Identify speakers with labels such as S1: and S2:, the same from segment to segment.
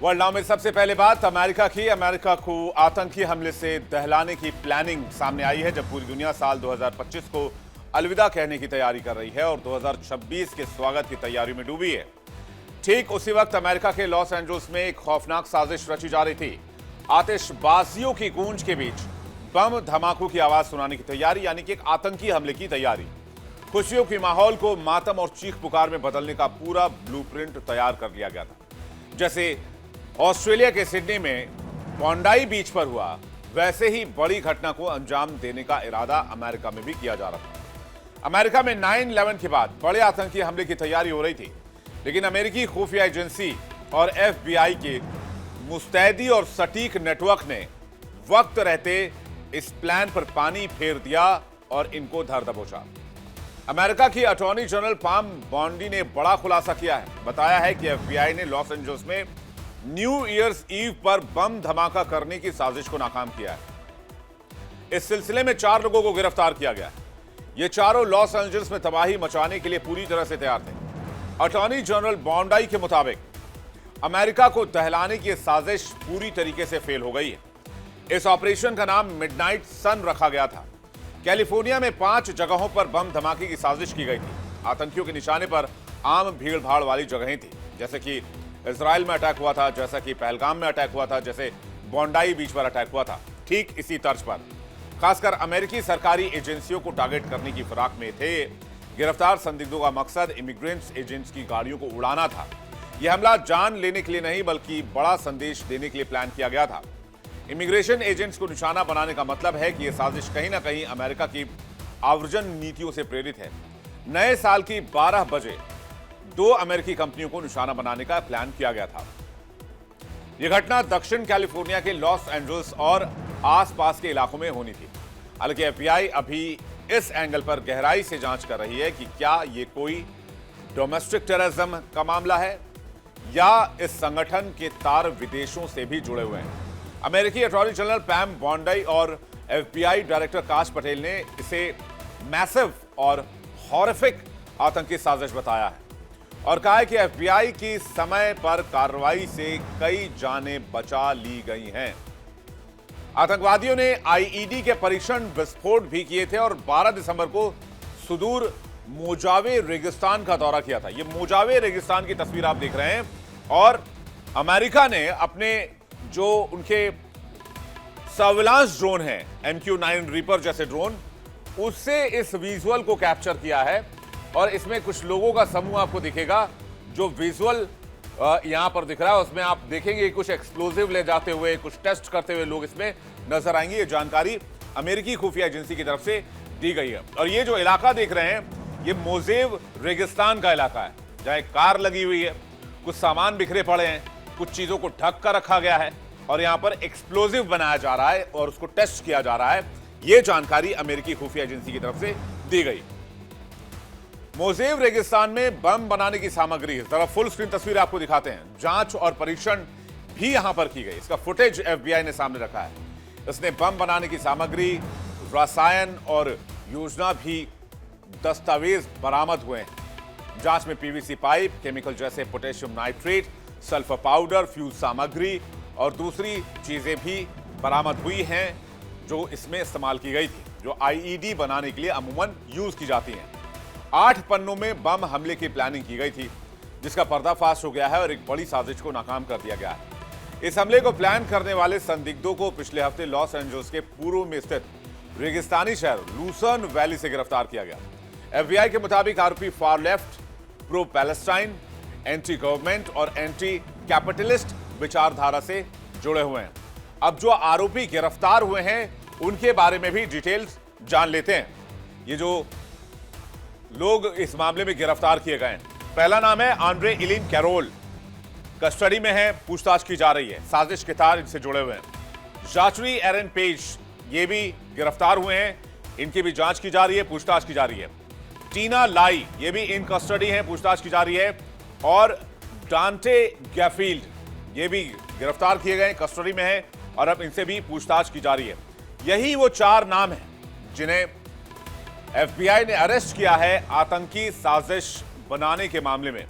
S1: World now में सबसे पहले बात अमेरिका को आतंकी हमले से दहलाने की प्लानिंग सामने आई है, जब पूरी दुनिया साल 2025 को अलविदा कहने की तैयारी कर रही है और 2026 के स्वागत की तैयारी में डूबी है। ठीक उसी वक्त अमेरिका के लॉस एंजल्स में एक खौफनाक साजिश रची जा रही थी। आतिशबाजियों की गूंज के बीच बम धमाकों की आवाज सुनाने की तैयारी, यानी कि एक आतंकी हमले की तैयारी। खुशियों के माहौल को मातम और चीख पुकार में बदलने का पूरा ब्लूप्रिंट तैयार कर लिया गया था। जैसे ऑस्ट्रेलिया के सिडनी में बॉन्डाई बीच पर हुआ, वैसे ही बड़ी घटना को अंजाम देने का इरादा अमेरिका में भी किया जा रहा था। अमेरिका में 9/11 के बाद बड़े आतंकी हमले की तैयारी हो रही थी, लेकिन अमेरिकी खुफिया एजेंसी और FBI के मुस्तैदी और सटीक नेटवर्क ने वक्त रहते इस प्लान पर पानी फेर दिया और इनको धर दबोचा। अमेरिका की अटॉर्नी जनरल पाम बॉन्डी ने बड़ा खुलासा किया है। बताया है कि FBI ने लॉस एंजल्स में न्यू ईयर्स ईव पर बम धमाका करने की साजिश को नाकाम किया है। इस सिलसिले में 4 लोगों को गिरफ्तार किया गया है। ये चारों लॉस एंजल्स में तबाही मचाने के लिए पूरी तरह से तैयार थे। अटॉर्नी जनरल बॉन्डाई के मुताबिक अमेरिका को दहलाने की साजिश पूरी तरीके से फेल हो गई है। इस ऑपरेशन का नाम मिडनाइट सन रखा गया था। कैलिफोर्निया में 5 जगहों पर बम धमाके की साजिश की गई थी। आतंकियों के निशाने पर आम भीड़ भाड़ वाली जगहें थी, जैसे कि इजराइल में अटैक हुआ था, जैसा कि पहलगाम में अटैक हुआ था, जैसे बॉन्डाई बीच पर अटैक हुआ था। ठीक इसी तर्ज पर खासकर अमेरिकी सरकारी एजेंसियों को टारगेट करने की फिराक में थे। गिरफ्तार संदिग्धों का मकसद इमिग्रेंट्स एजेंट्स की गाड़ियों को उड़ाना था। यह हमला जान लेने के लिए नहीं, बल्कि बड़ा संदेश देने के लिए प्लान किया गया था। इमिग्रेशन एजेंट्स को निशाना बनाने का मतलब है कि यह साजिश कहीं ना कहीं अमेरिका की आव्रजन नीतियों से प्रेरित है। नए साल की 12 बजे 2 अमेरिकी कंपनियों को निशाना बनाने का प्लान किया गया था। यह घटना दक्षिण कैलिफोर्निया के लॉस एंजल्स और आसपास के इलाकों में होनी थी। हालांकि FBI अभी इस एंगल पर गहराई से जांच कर रही है कि क्या यह कोई डोमेस्टिक टेररिज्म का मामला है या इस संगठन के तार विदेशों से भी जुड़े हुए हैं। अमेरिकी अटॉर्नी जनरल पैम बॉन्डाई और FBI डायरेक्टर काश पटेल ने इसे मैसिव और हॉरिफिक आतंकी साजिश बताया है और कहा है कि FBI की समय पर कार्रवाई से कई जानें बचा ली गई हैं। आतंकवादियों ने IED के परीक्षण विस्फोट भी किए थे और 12 दिसंबर को सुदूर मोजावे रेगिस्तान का दौरा किया था। यह मोजावे रेगिस्तान की तस्वीर आप देख रहे हैं और अमेरिका ने अपने जो उनके सर्विलांस ड्रोन हैं, MQ-9 रीपर जैसे ड्रोन, उससे इस विजुअल को कैप्चर किया है और इसमें कुछ लोगों का समूह आपको दिखेगा। जो विजुअल यहां पर दिख रहा है उसमें आप देखेंगे कुछ एक्सप्लोजिव ले जाते हुए, कुछ टेस्ट करते हुए लोग इसमें नजर आएंगे। ये जानकारी अमेरिकी खुफिया एजेंसी की तरफ से दी गई है। और ये जो इलाका देख रहे हैं, ये मोजेव रेगिस्तान का इलाका है, जहां एक कार लगी हुई है, कुछ सामान बिखरे पड़े हैं, कुछ चीजों को ढक कर रखा गया है और यहां पर एक्सप्लोजिव बनाया जा रहा है और उसको टेस्ट किया जा रहा है। यह जानकारी अमेरिकी खुफिया एजेंसी की तरफ से दी गई। मोजेव रेगिस्तान में बम बनाने की सामग्री, जरा फुल स्क्रीन तस्वीर आपको दिखाते हैं। जांच और परीक्षण भी यहां पर की गई, इसका फुटेज FBI ने सामने रखा है। इसने बम बनाने की सामग्री, रसायन और योजना भी दस्तावेज बरामद हुए हैं। जांच में PVC पाइप, केमिकल जैसे potassium nitrate, sulphur powder, fuse सामग्री और दूसरी चीजें भी बरामद हुई हैं जो इसमें इस्तेमाल की गई थी, जो IED बनाने के लिए अमूमन यूज की जाती हैं। 8 पन्नों में बम हमले की प्लानिंग की गई थी, जिसका पर्दाफाश हो गया है और एक बड़ी साजिश को नाकाम कर दिया गया है। इस हमले को प्लान करने वाले संदिग्धों को पिछले हफ्ते लॉस एंजल्स के पूर्व में स्थित रेगिस्तानी शहर लूसर्न वैली से गिरफ्तार किया गया। FBI के मुताबिक आरोपी far left, pro Palestine, anti government और एंटी कैपिटलिस्ट विचारधारा से जुड़े हुए हैं। अब जो आरोपी गिरफ्तार हुए हैं उनके बारे में भी डिटेल्स जान लेते हैं। ये जो लोग इस मामले में गिरफ्तार किए गए हैं, पहला नाम है आंड्रे इलिन कैरोल, कस्टडी में है, पूछताछ की जा रही है। साजिश के तार इनसे जुड़े हुए हैं। जाचरी एरन पेज, ये भी गिरफ्तार हुए हैं, इनकी भी जांच की जा रही है, पूछताछ की जा रही है। टीना लाई, ये भी इन कस्टडी है, पूछताछ की जा रही है। और डांटे गैफील्ड, ये भी गिरफ्तार किए गए, कस्टडी में है और अब इनसे भी पूछताछ की जा रही है। यही वो 4 नाम हैं जिन्हें FBI ने अरेस्ट किया है आतंकी साजिश बनाने के मामले में।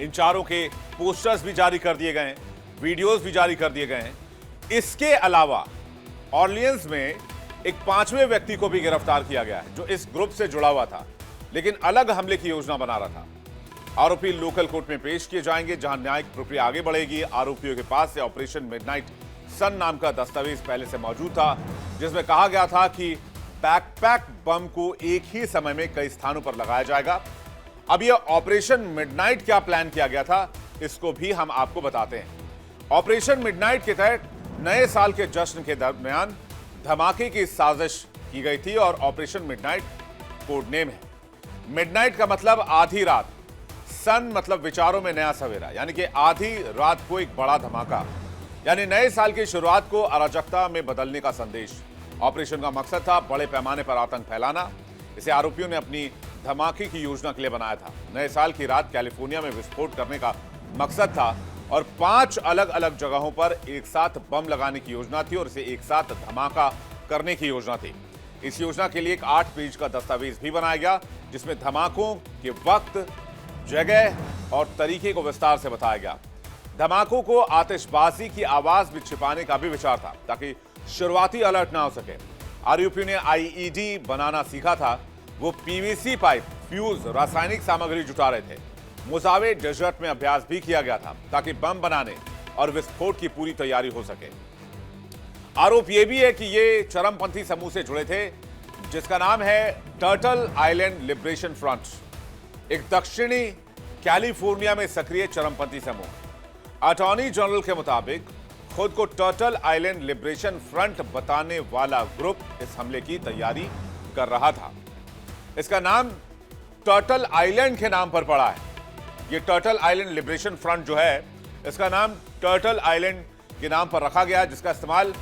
S1: इन चारों के पोस्टर्स भी जारी कर दिए गए हैं, वीडियोस भी जारी कर दिए गए हैं। इसके अलावा ऑर्लियंस में एक 5वें व्यक्ति को भी गिरफ्तार किया गया है जो इस ग्रुप से जुड़ा हुआ था, लेकिन अलग हमले की योजना बना रहा था। आरोपी लोकल कोर्ट में पेश किए जाएंगे, जहां न्यायिक प्रक्रिया आगे बढ़ेगी। आरोपियों के पास से ऑपरेशन मिडनाइट सन नाम का दस्तावेज पहले से मौजूद था, जिसमें कहा गया था कि बैकपैक बम को एक ही समय में कई स्थानों पर लगाया जाएगा। अब यह ऑपरेशन मिडनाइट क्या प्लान किया गया था, इसको भी हम आपको बताते हैं। ऑपरेशन मिडनाइट के तहत नए साल के जश्न के दरमियान धमाके की साजिश की गई थी और ऑपरेशन मिडनाइट कोड नेम है। मिडनाइट का मतलब आधी रात, सन मतलब विचारों में नया सवेरा, यानी कि आधी रात को एक बड़ा धमाका, यानी नए साल की शुरुआत को अराजकता में बदलने का संदेश। ऑपरेशन का मकसद था बड़े पैमाने पर आतंक फैलाना। इसे आरोपियों ने अपनी धमाके की योजना के लिए बनाया था। नए साल की रात कैलिफोर्निया में विस्फोट करने का मकसद था और 5 अलग अलग जगहों पर एक साथ बम लगाने की योजना थी और इसे एक साथ धमाका करने की योजना थी। इस योजना के लिए एक 8 पेज का दस्तावेज भी बनाया गया, जिसमें धमाकों के वक्त, जगह और तरीके को विस्तार से बताया गया। धमाकों को आतिशबाजी की आवाज में छिपाने का भी विचार था ताकि शुरुआती अलर्ट ना हो सके। आरोपियों ने आईईडी बनाना सीखा था। वो पीवीसी पाइप, फ्यूज, रासायनिक सामग्री जुटा रहे थे। मुजावे डेजर्ट में अभ्यास भी किया गया था ताकि बम बनाने और विस्फोट की पूरी तैयारी हो सके। आरोप यह भी है कि ये चरमपंथी समूह से जुड़े थे जिसका नाम है टर्टल आइलैंड लिबरेशन फ्रंट, एक दक्षिणी कैलिफोर्निया में सक्रिय चरमपंथी समूह। अटॉर्नी जनरल के मुताबिक खुद को टर्टल आइलैंड लिबरेशन फ्रंट बताने वाला ग्रुप इस हमले की तैयारी कर रहा था। इसका नाम टर्टल आइलैंड के नाम पर पड़ा है। ये टर्टल आइलैंड लिबरेशन फ्रंट जो है, इसका नाम टर्टल आइलैंड के नाम पर रखा गया, जिसका इस्तेमाल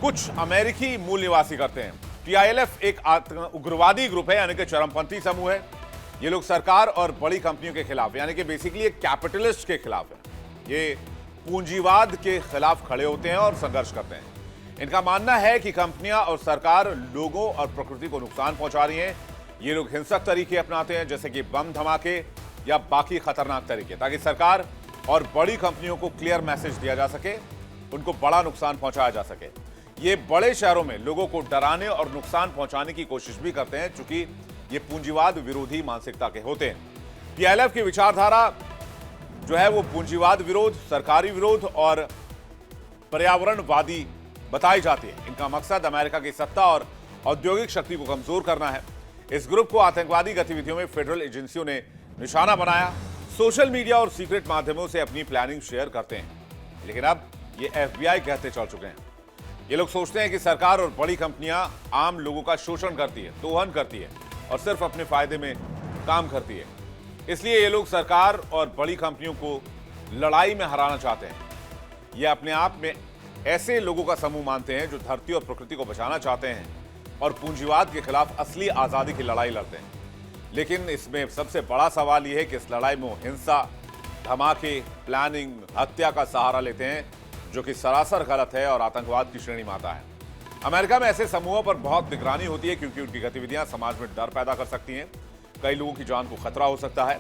S1: कुछ अमेरिकी मूल निवासी करते हैं। टीआईएलएफ एक उग्रवादी ग्रुप है, यानी कि चरमपंथी समूह है। ये लोग सरकार और बड़ी कंपनियों के खिलाफ, यानी कि बेसिकली एक कैपिटलिस्ट के खिलाफ है। ये पूंजीवाद के खिलाफ खड़े होते हैं और संघर्ष करते हैं। इनका मानना है कि कंपनियां और सरकार लोगों और प्रकृति को नुकसान पहुंचा रही हैं। ये लोग हिंसक तरीके अपनाते हैं, जैसे कि बम धमाके या बाकी खतरनाक तरीके, ताकि सरकार और बड़ी कंपनियों को क्लियर मैसेज दिया जा सके, उनको बड़ा नुकसान पहुंचाया जा सके। ये बड़े शहरों में लोगों को डराने और नुकसान पहुंचाने की कोशिश भी करते हैं, चूंकि ये पूंजीवाद विरोधी मानसिकता के होते हैं। टीआईएलएफ की विचारधारा जो है वो पूंजीवाद विरोध, सरकारी विरोध और पर्यावरणवादी बताई जाती है। इनका मकसद अमेरिका की सत्ता और औद्योगिक शक्ति को कमजोर करना है। इस ग्रुप को आतंकवादी गतिविधियों में फेडरल एजेंसियों ने निशाना बनाया। सोशल मीडिया और सीक्रेट माध्यमों से अपनी प्लानिंग शेयर करते हैं, लेकिन अब ये एफबीआई कहते चल चुके हैं। ये लोग सोचते हैं कि सरकार और बड़ी कंपनियां आम लोगों का शोषण करती है, दोहन करती है और सिर्फ अपने फायदे में काम करती है। इसलिए ये लोग सरकार और बड़ी कंपनियों को लड़ाई में हराना चाहते हैं। ये अपने आप में ऐसे लोगों का समूह मानते हैं जो धरती और प्रकृति को बचाना चाहते हैं और पूंजीवाद के खिलाफ असली आजादी की लड़ाई लड़ते हैं। लेकिन इसमें सबसे बड़ा सवाल यह है कि इस लड़ाई में हिंसा, धमाके, प्लानिंग, हत्या का सहारा लेते हैं, जो कि सरासर गलत है और आतंकवाद की श्रेणी में आता है। अमेरिका में ऐसे समूहों पर बहुत निगरानी होती है क्योंकि उनकी गतिविधियां समाज में डर पैदा कर सकती हैं। कई लोगों की जान को खतरा हो सकता है।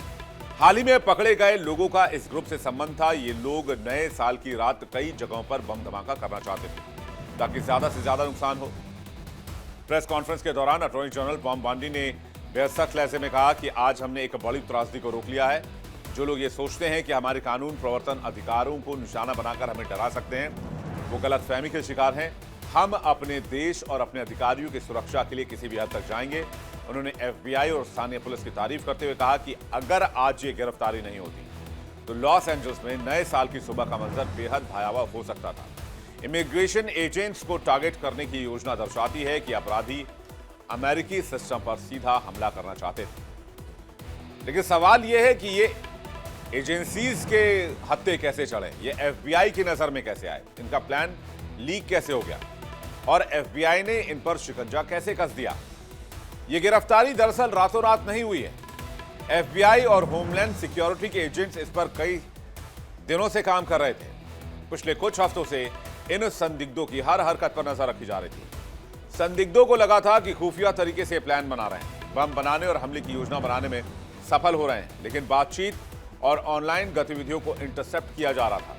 S1: हाल ही में पकड़े गए लोगों का इस ग्रुप से संबंध था। ये लोग नए साल की रात कई जगहों पर बम धमाका करना चाहते थे ताकि ज्यादा से ज्यादा नुकसान हो। प्रेस कॉन्फ्रेंस के दौरान अटॉर्नी जनरल पॉम बांडी ने बेहद सख्त लहजे में कहा कि आज हमने एक बड़ी त्रासदी को रोक लिया है। जो लोग ये सोचते हैं कि हमारे कानून प्रवर्तन अधिकारों को निशाना बनाकर हमें डरा सकते हैं, वो गलतफहमी के शिकार हैं। हम अपने देश और अपने अधिकारियों की सुरक्षा के लिए किसी भी हद तक जाएंगे। उन्होंने एफबीआई और स्थानीय पुलिस की तारीफ करते हुए कहा कि अगर आज ये गिरफ्तारी नहीं होती तो लॉस एंजल्स में नए साल की सुबह का मंजर बेहद भयावह हो सकता था। इमिग्रेशन एजेंट्स को टारगेट करने की योजना दर्शाती है कि अपराधी अमेरिकी सिस्टम पर सीधा हमला करना चाहते थे। लेकिन सवाल यह है कि ये एजेंसीज के हत्थे कैसे चढ़े, ये एफबीआई की नजर में कैसे आए, इनका प्लान लीक कैसे हो गया और एफबीआई ने इन पर शिकंजा कैसे कस दिया। ये गिरफ्तारी दरअसल रातों रात नहीं हुई है। एफबीआई और होमलैंड सिक्योरिटी के एजेंट्स इस पर कई दिनों से काम कर रहे थे। पिछले कुछ हफ्तों से इन संदिग्धों की हर हरकत पर नजर रखी जा रही थी। संदिग्धों को लगा था कि खुफिया तरीके से प्लान बना रहे हैं, बम बनाने और हमले की योजना बनाने में सफल हो रहे हैं। लेकिन बातचीत और ऑनलाइन गतिविधियों को इंटरसेप्ट किया जा रहा था।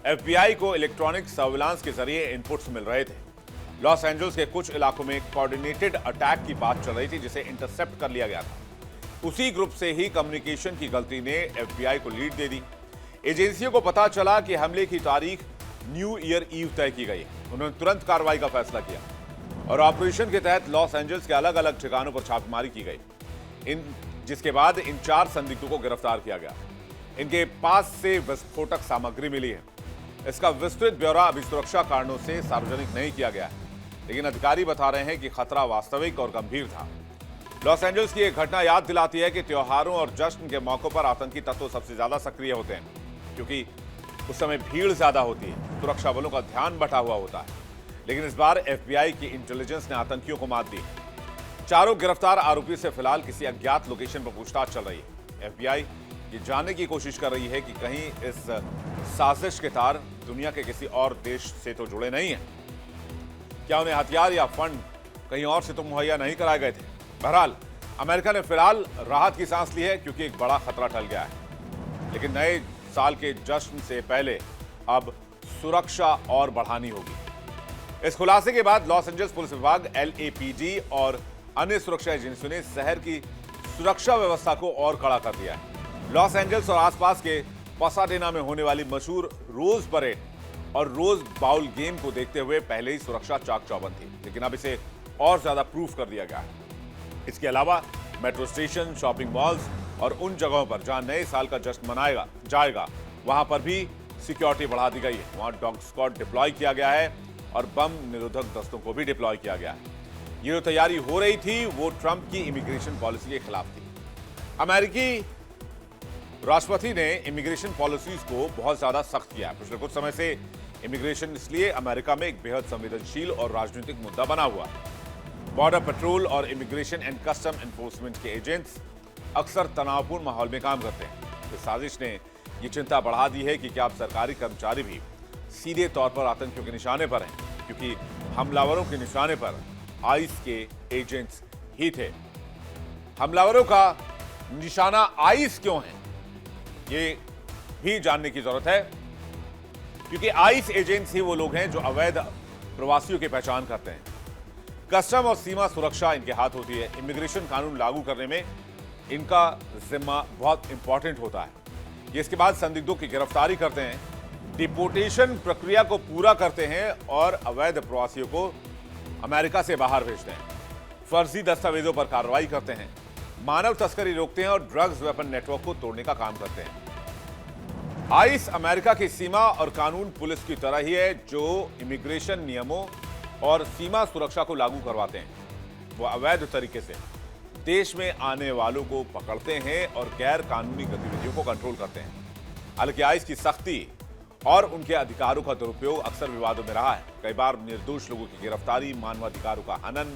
S1: एफबीआई को इलेक्ट्रॉनिक सर्विलांस के जरिए इनपुट्स मिल रहे थे। लॉस एंजल्स के कुछ इलाकों में कोऑर्डिनेटेड अटैक की बात चल रही थी, जिसे इंटरसेप्ट कर लिया गया था। उसी ग्रुप से ही कम्युनिकेशन की गलती ने एफबीआई को लीड दे दी। एजेंसियों को पता चला कि हमले की तारीख न्यू ईयर ईव तय की गई है। उन्होंने तुरंत कार्रवाई का फैसला किया और ऑपरेशन के तहत लॉस एंजल्स के अलग अलग ठिकानों पर छापेमारी की गई, जिसके बाद इन 4 संदिग्धों को गिरफ्तार किया गया। इनके पास से विस्फोटक सामग्री मिली है। इसका विस्तृत ब्यौरा अभी सुरक्षा कारणों से सार्वजनिक नहीं किया गया है, लेकिन अधिकारी बता रहे हैं कि खतरा वास्तविक और गंभीर था। लॉस एंजल्स की एक घटना याद दिलाती है कि त्योहारों और जश्न के मौकों पर आतंकी तत्व सबसे ज्यादा सक्रिय होते हैं, क्योंकि उस समय भीड़ ज्यादा होती है, सुरक्षा बलों का ध्यान बटा हुआ होता है। लेकिन इस बार एफबीआई की इंटेलिजेंस ने आतंकियों को मात दी। 4 गिरफ्तार आरोपी से फिलहाल किसी अज्ञात लोकेशन पर पूछताछ चल रही है। एफबीआई ये जानने की कोशिश कर रही है कि कहीं इस साजिश के तार दुनिया के किसी और देश से तो जुड़े नहीं हैं। क्या उन्हें हथियार या फंड कहीं और से तो मुहैया नहीं कराए गए थे? बहरहाल अमेरिका ने फिलहाल राहत की सांस ली है, क्योंकि एक बड़ा खतरा टल गया है। लेकिन नए साल के जश्न से पहले अब सुरक्षा और बढ़ानी होगी। इस खुलासे के बाद लॉस एंजल्स पुलिस विभाग, LAPD और अन्य सुरक्षा एजेंसियों ने शहर की सुरक्षा व्यवस्था को और कड़ा कर दिया है। लॉस एंजल्स और आसपास के पसाडेना में होने वाली मशहूर रोज परेड और रोज बाउल गेम को देखते हुए पहले ही सुरक्षा चाक चौबंद थी, लेकिन अब इसे और ज्यादा प्रूफ कर दिया गया है। इसके अलावा मेट्रो स्टेशन, शॉपिंग मॉल्स और उन जगहों पर जहां नए साल का जश्न मनाया जाएगा, वहां पर भी सिक्योरिटी बढ़ा दी गई है। वहां डॉग स्क्वाड डिप्लॉय किया गया है और बम निरोधक दस्तों को भी डिप्लॉय किया गया है। ये जो तैयारी हो रही थी वो ट्रंप की इमिग्रेशन पॉलिसी के खिलाफ थी। अमेरिकी राष्ट्रपति ने इमिग्रेशन पॉलिसीज को बहुत ज्यादा सख्त किया है। पिछले कुछ समय से इमिग्रेशन इसलिए अमेरिका में एक बेहद संवेदनशील और राजनीतिक मुद्दा बना हुआ है। बॉर्डर पेट्रोल और इमिग्रेशन एंड कस्टम एनफोर्समेंट के एजेंट्स अक्सर तनावपूर्ण माहौल में काम करते हैं। इस साजिश ने यह चिंता बढ़ा दी है कि क्या अब सरकारी कर्मचारी भी सीधे तौर पर आतंकियों के निशाने पर हैं, क्योंकि हमलावरों के निशाने पर आइस के एजेंट्स ही थे। हमलावरों का निशाना आइस क्यों है, ये भी जानने की जरूरत है, क्योंकि आइस एजेंट्स ही वो लोग हैं जो अवैध प्रवासियों की पहचान करते हैं। कस्टम और सीमा सुरक्षा इनके हाथ होती है। इमिग्रेशन कानून लागू करने में इनका जिम्मा बहुत इंपॉर्टेंट होता है। ये इसके बाद संदिग्धों की गिरफ्तारी करते हैं, डिपोर्टेशन प्रक्रिया को पूरा करते हैं और अवैध प्रवासियों को अमेरिका से बाहर भेजते हैं, फर्जी दस्तावेजों पर कार्रवाई करते हैं, मानव तस्करी रोकते हैं और ड्रग्स वेपन नेटवर्क को तोड़ने का काम करते हैं। आइस अमेरिका की सीमा और कानून पुलिस की तरह ही है, जो इमिग्रेशन नियमों और सीमा सुरक्षा को लागू करवाते हैं। वो अवैध तरीके से देश में आने वालों को पकड़ते हैं और गैर कानूनी गतिविधियों को कंट्रोल करते हैं। हालांकि आइस की सख्ती और उनके अधिकारों का दुरुपयोग अक्सर विवादों में रहा है। कई बार निर्दोष लोगों की गिरफ्तारी, मानवाधिकारों का हनन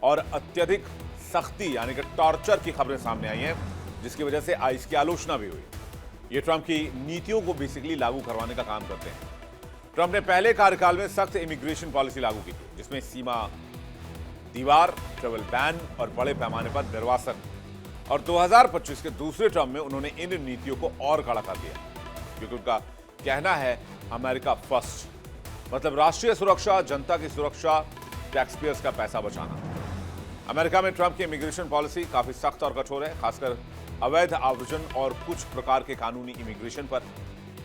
S1: और अत्यधिक सख्ती यानी कि टॉर्चर की खबरें सामने आई हैं, जिसकी वजह से आइस की आलोचना भी हुई। ये ट्रंप की नीतियों को बेसिकली लागू करवाने का काम करते हैं। ट्रंप ने पहले कार्यकाल में सख्त इमिग्रेशन पॉलिसी लागू की थी, जिसमें सीमा दीवार, ट्रेवल बैन और बड़े पैमाने पर निर्वासन। और 2025 के दूसरे टर्म में उन्होंने इन नीतियों को और कड़ा कर दिया, क्योंकि उनका कहना है अमेरिका फर्स्ट, मतलब राष्ट्रीय सुरक्षा, जनता की सुरक्षा, टैक्स पेयर्स का पैसा बचाना। अमेरिका में ट्रंप की इमिग्रेशन पॉलिसी काफी सख्त और कठोर है, खासकर अवैध आव्रजन और कुछ प्रकार के कानूनी इमिग्रेशन पर।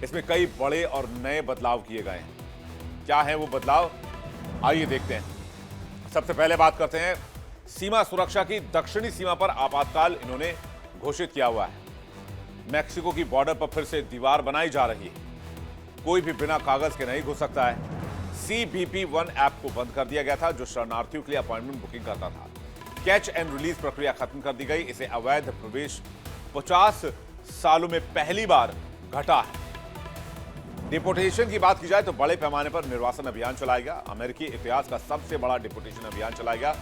S1: इसमें कई बड़े और नए बदलाव किए गए हैं। क्या है वो बदलाव, आइए देखते हैं। सबसे पहले बात करते हैं सीमा सुरक्षा की। दक्षिणी सीमा पर आपातकाल इन्होंने घोषित किया हुआ है। मैक्सिको की बॉर्डर पर फिर से दीवार बनाई जा रही है। कोई भी बिना कागज के नहीं घुस सकता है। CBP-1 ऐप को बंद कर दिया गया था, जो शरणार्थियों के लिए अपॉइंटमेंट बुकिंग करता था। कैच एंड रिलीज प्रक्रिया खत्म कर दी गई। इसे अवैध प्रवेश 50 सालों में पहली बार घटा है। डिपोर्टेशन की बात की जाए तो बड़े पैमाने पर निर्वासन अभियान चलाया गया। अमेरिकी इतिहास का सबसे बड़ा डिपोर्टेशन अभियान चलाया गया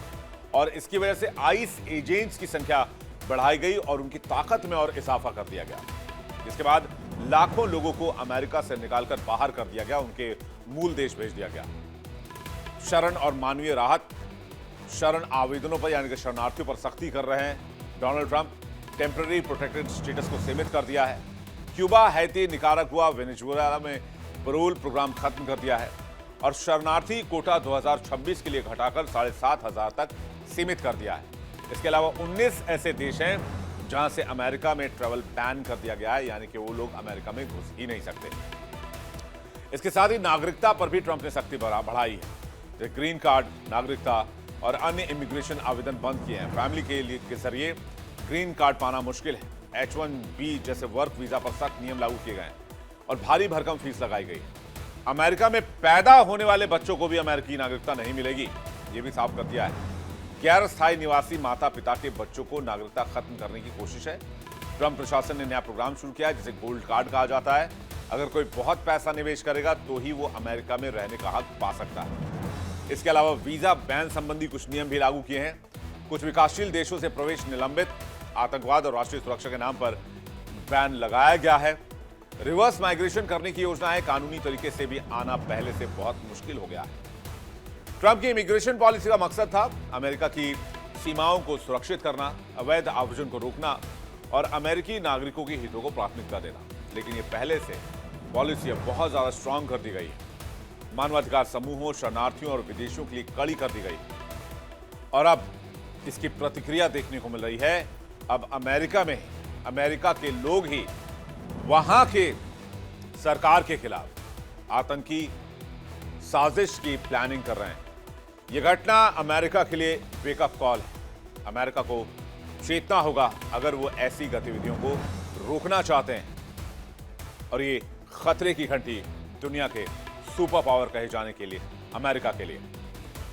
S1: और इसकी वजह से आइस एजेंट्स की संख्या बढ़ाई गई और उनकी ताकत में और इजाफा कर दिया गया। इसके बाद लाखों लोगों को अमेरिका से निकालकर बाहर कर दिया गया, उनके मूल देश भेज दिया गया। शरण और मानवीय राहत, शरण आवेदनों पर यानी कि शरणार्थियों पर सख्ती कर रहे हैं Donald Trump. Temporary protected status को सीमित कर दिया है। क्यूबा, हैती, निकारागुआ, वेनेजुएला में पैरोल प्रोग्राम खत्म कर दिया है और शरणार्थी कोटा 2026 के लिए घटाकर 7,500 तक सीमित कर दिया है। इसके अलावा 19 ऐसे देश हैं जहां से अमेरिका में ट्रैवल बैन कर दिया गया है, यानी कि वो लोग अमेरिका में घुस ही नहीं सकते। इसके साथ ही नागरिकता पर भी ट्रंप ने सख्ती बढ़ाई है। जैसे ग्रीन कार्ड, नागरिकता और अन्य इमिग्रेशन आवेदन बंद किए हैं। फैमिली के जरिए ग्रीन कार्ड पाना मुश्किल है। H-1B जैसे वर्क वीजा पर सख्त नियम लागू किए गए हैं और भारी भरकम फीस लगाई गई है। अमेरिका में पैदा होने वाले बच्चों को भी अमेरिकी नागरिकता नहीं मिलेगी, ये भी साफ कर दिया है। गैर स्थायी निवासी माता पिता के बच्चों को नागरिकता खत्म करने की कोशिश है। ट्रंप प्रशासन ने नया प्रोग्राम शुरू किया है जिसे गोल्ड कार्ड कहा जाता है। अगर कोई बहुत पैसा निवेश करेगा तो ही वो अमेरिका में रहने का हक पा सकता है। इसके अलावा वीजा बैन संबंधी कुछ नियम भी लागू किए हैं। कुछ विकासशील देशों से प्रवेश निलंबित, आतंकवाद और राष्ट्रीय सुरक्षा के नाम पर बैन लगाया गया है। रिवर्स माइग्रेशन करने की योजना है। कानूनी तरीके से भी आना पहले से बहुत मुश्किल हो गया है। ट्रंप की इमिग्रेशन पॉलिसी का मकसद था अमेरिका की सीमाओं को सुरक्षित करना, अवैध आव्रजन को रोकना और अमेरिकी नागरिकों के हितों को प्राथमिकता देना। लेकिन ये पहले से पॉलिसी अब बहुत ज्यादा स्ट्रांग कर दी गई है। मानवाधिकार समूहों, शरणार्थियों और विदेशियों के लिए कड़ी कर दी गई और अब इसकी प्रतिक्रिया देखने को मिल रही है। अब अमेरिका में अमेरिका के लोग ही वहां के सरकार के खिलाफ आतंकी साजिश की प्लानिंग कर रहे हैं। यह घटना अमेरिका के लिए वेकअप कॉल है। अमेरिका को चेतना होगा अगर वो ऐसी गतिविधियों को रोकना चाहते हैं। और ये खतरे की घंटी दुनिया के सुपर पावर कहे जाने के लिए अमेरिका के लिए